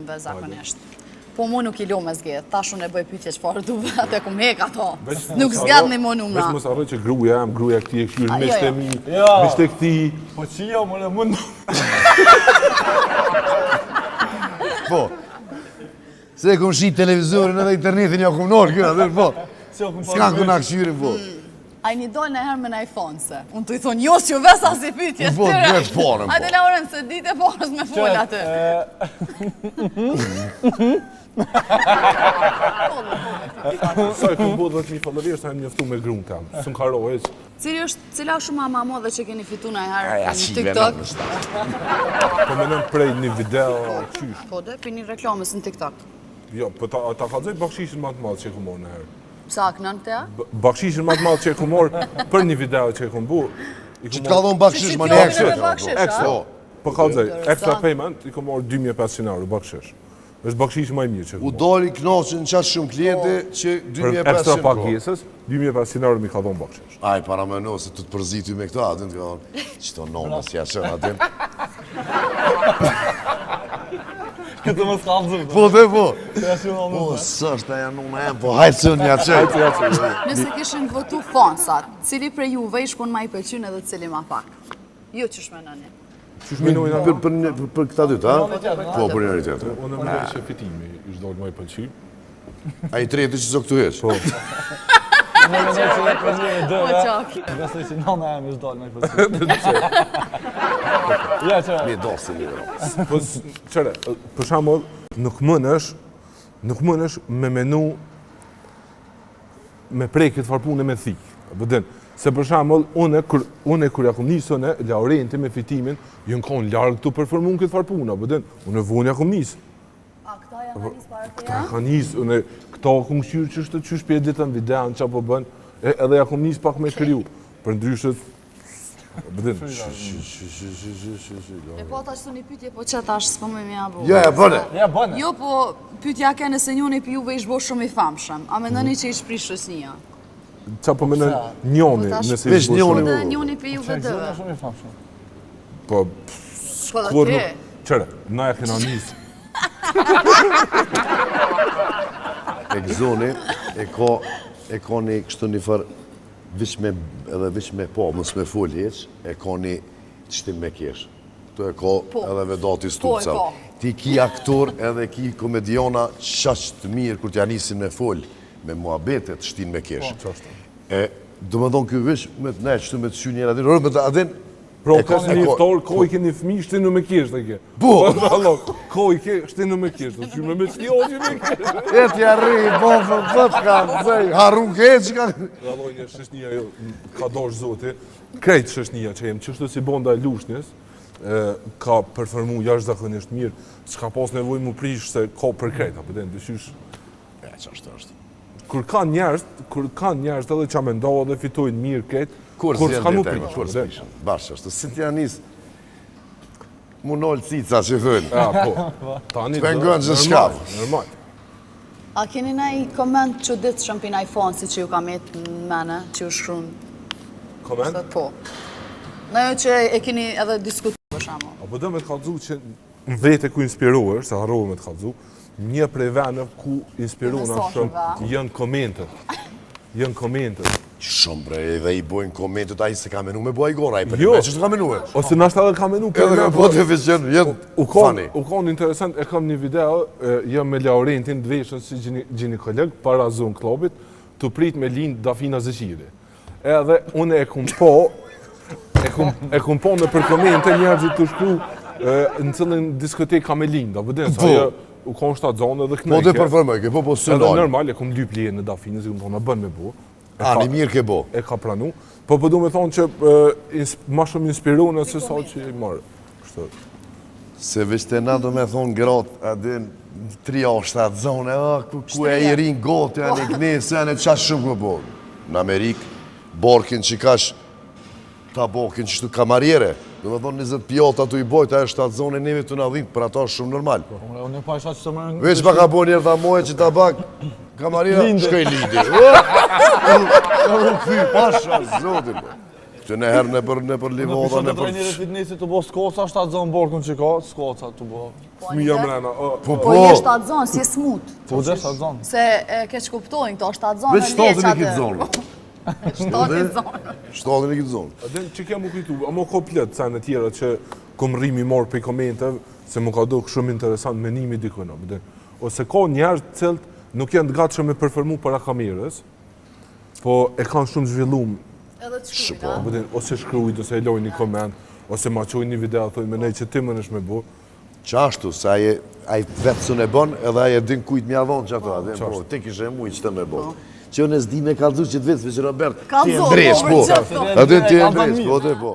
filmve zakonisht. Po mu nuk I lo me zgjedh, tash unë e bëj pyetje çfarë duve, atë ku mek ato. Nuk zgjedhni më numra. Veç mos harroj që gruaja jam, gruaja këtij e këshyr, miqtë e mi, Jo. miqtë e këtij. Po që jo, më në mund. Po. Se kom shi televizorin edhe internetin ja kom nërë kjo, atë po. S'ka ku na këshyrin po. A një dojnë në herë me në iPhone se. Unë të I thonë, jo si ju vesa si pytje Po, vetë parën po. Hajde Lauren, se ditë e parës me full aty. Sa e kom bërë 10.000 followers, sa e njoftu me gruan tam. S'm harroj. Cila është shumë ma modhe që keni fitu në herë Ja, në si TikTok? Po mendon prej një video qysh. Po dhe për një reklamës në TikTok. Jo, po ta kallzoj bakshishin më të madh që e kom marrë në herë. Sa akënën të ja? Bakshishin më të madh që e kom marrë për një video që e kom bu. Që të ka dhonë bakshish më në Ekstra. Po kallzoj, extra payment i kom marrë 2.500 euro bakshish. Është bakshishi më I mirë që U doli knoqën qatë shumë kliente që për ekstra 2.500 pagesës, 2.500 euro mi ka dhonë bakshish. Aj, para me no, se të të përziti me këta, adin të ka thonë, qëto nona si jashën, adin. Këtë më s'kallëzëm. Po, dhe po. Po, Po, sështë aja nona e, po, hajtë së një qëjtë. Nëse kishin votu fansat, cili prej juve I shkon ma I pëlqyn edhe cili ma pak? Jo që shmenoni. Qysh menojnë ato? Për këta dytë, ha? Po, për njëri tjetër. Unë mendoj që fitimi ish dal më I pëlqy. A I treti që zë këtu heq? Po. Në me që e për një e Po dërë, qaki. besoj që nona e më ishtë dalë me i përsi. Ja, që Mi dosi një. Po çare, për shembull, nuk mënesh me menu me prekë të farpune me thik. Apo den, se për shembull, unë kur ja kom nisën e Laurenti me fitimin, jën kon larg këtu performun këtë farpuna, apo den, unë vonë ja kom nisë. A këta janë anis para të Ta ja? ka nisë, unë këto kom qyrë që është qysh për ditën videon që po bën, edhe ja kom nisë pak me kriju. Për ndryshët, apo den, E po ta që një pytje, po që tash s'po me mja bu. Ja, bëne. ja, bënë. Jo, po pytja ke nëse njoni për juve ish bo shumë I famshëm, a mendoni që ish prish shësnia? qa po mendon njoni, Po tash- nëse Veç ish njoni, bërë Dhe njoni për juve Që dëve. shumë I famshëm. Po, Po dhe kur ti? nuk, qëre, na ja kena nisë. Egzoni e ka një kështu një farë vish me po, mos me full heq, e ka një qëtim me kesh. Këtu e ka edhe vedati Stupca. Po. Ti ki aktor edhe ki komediona qaq të mirë kur t'ja nisin me full, me muabetet shtin me kesh. E, do më thonë kjo vish, me të ne, qëtu me të shy njëra din, me të adin, Pro, e ka ka- një e ka- ftor, ko I ke një fëmi, shtinu me kishtë e ke. Po! Ko I ke, shtinu me kishtë, që me qëti o që me kishtë. e t'ja rri, po, ka, zej, harun ke që ka... Ralloj një shëshnia, ka dosh zoti, krejt shëshnia që jem, qështu si bonda e lushnjës, ka performu jashtëzakonisht mirë, s'ka pas nevoj mu prish se ka për krejt, apo den, dyshysh. E, që është. Kur kanë njerëz edhe që amendohë dhe fitojnë mirë krejt, Kur s'ka mu kur prish. s'prishën, bashkë është, si t'ja nisë, mu nolë cica që thënë. Ja, po, tani T'pengon që normal, shkaf. Normal. A keni na I koment që ditë shëmpin iPhone si që ju ka metë në mene, që ju shkruan? Koment? Po. Në jo që e keni edhe diskutu për shamo. Apo do me të kallëzu që në vete ku inspirohesh, se harrove me të kallëzu, një prej venëve ku inspirona Mesazheve, shumë janë komentet. Shumë bre, edhe I bojnë komentet, a I se ka menu me bua I gora, a I për Jo. me që të ka menu e. Ose nashta edhe ka menu për Edhe me me, po të vision, jenë fani. U konë interesant, e kam një video, jam me Laurentin dveshën si gjinikoleg, para Zoom Clubit, të prit me lind Dafina Zëshiri. Edhe unë e kum po me për komente njerëzit të shkru në cëllën diskotek ka me lind, apo den, sa Po. ajo u konë shtatë zonë edhe Po të knejke. përformoj, ke po së Edhe ndalë. normal, e kom 2 plije në Dafinës, e kom thonë, bën me bu. A, një mirë ke bo. E ka pranu. Po du me thonë që ma shumë inspironë se sa që I marë. Kështu. Se vishte na do me thonë gratë, adin, 3-7 zone, ku e I rinë gotë, janë I knesë, janë e qash shumë më bo. Në Amerikë, borkin që kash, ta bokin që shtu kamarjere. Do me thonë 20 pjota të I bojt, ajo 7 zone neve të në dhimë, për ato është shumë normal. Unë e pa isha që të mërën... Veç pa ka bo njerë ta moje që ta bak, kamarjera, shkoj lindi. Ka u këthy, pasha, zotin. Të në herë në për Në livodha, pishon në të për... trajneri fitnessit të bo skoca, 7 zonë borkun që ka, skoca të bo. Fëmija mrena, Po je 7 zonë, si e smut. Po gje 7 zonë. Se ke që kuptojnë këto 7 zonë Veç 7 në kitë zonë. 7 zonë. 7 në kitë zonë. edhe që kemë u kujtu, a mo komplet sa në tjera që kom rrimi morë për komenteve, se më ka do shumë interesant menimi dikujna. Ose ka njerë cilët nuk janë të gatshëm me performu para kamerës, po e kanë shumë zhvillum, Edhe të shkruajnë, a? ose shkrujt, ose e lojnë një koment, ose ma qojnë një video, thoi me nej që ti më nësh me bu. Qashtu, se aje vetë së në bon, edhe aje din kujt mja dhonë që ato, adhe, po, ti kishe e mujtë që të me bo. Që unë e s'di me kalëzu që të vetë, që Robert, ti e Kalëzo, ndresh, po, po, për qëfto. adhe ti e ndresh, po, te po.